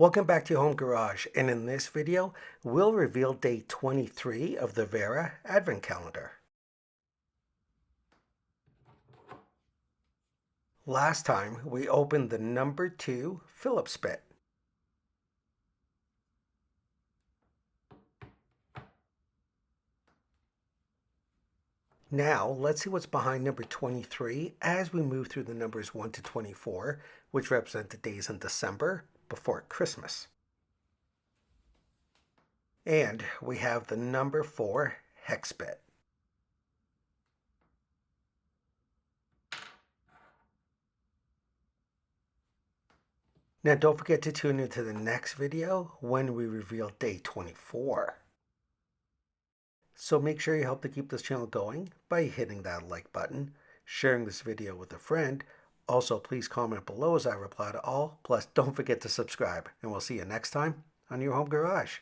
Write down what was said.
Welcome back to your home garage, and in this video we'll reveal day 23 of the Wera advent calendar. Last time we opened the number 2 Phillips bit. Now let's see what's behind number 23 as we move through the numbers 1 to 24, which represent the days in December before Christmas. And we have the number 4 hex bit. Now don't forget to tune into the next video when we reveal day 24. So make sure you help to keep this channel going by hitting that like button, sharing this video with a friend. Also, please comment below as I reply to all. Plus, don't forget to subscribe, and we'll see you next time on your home garage.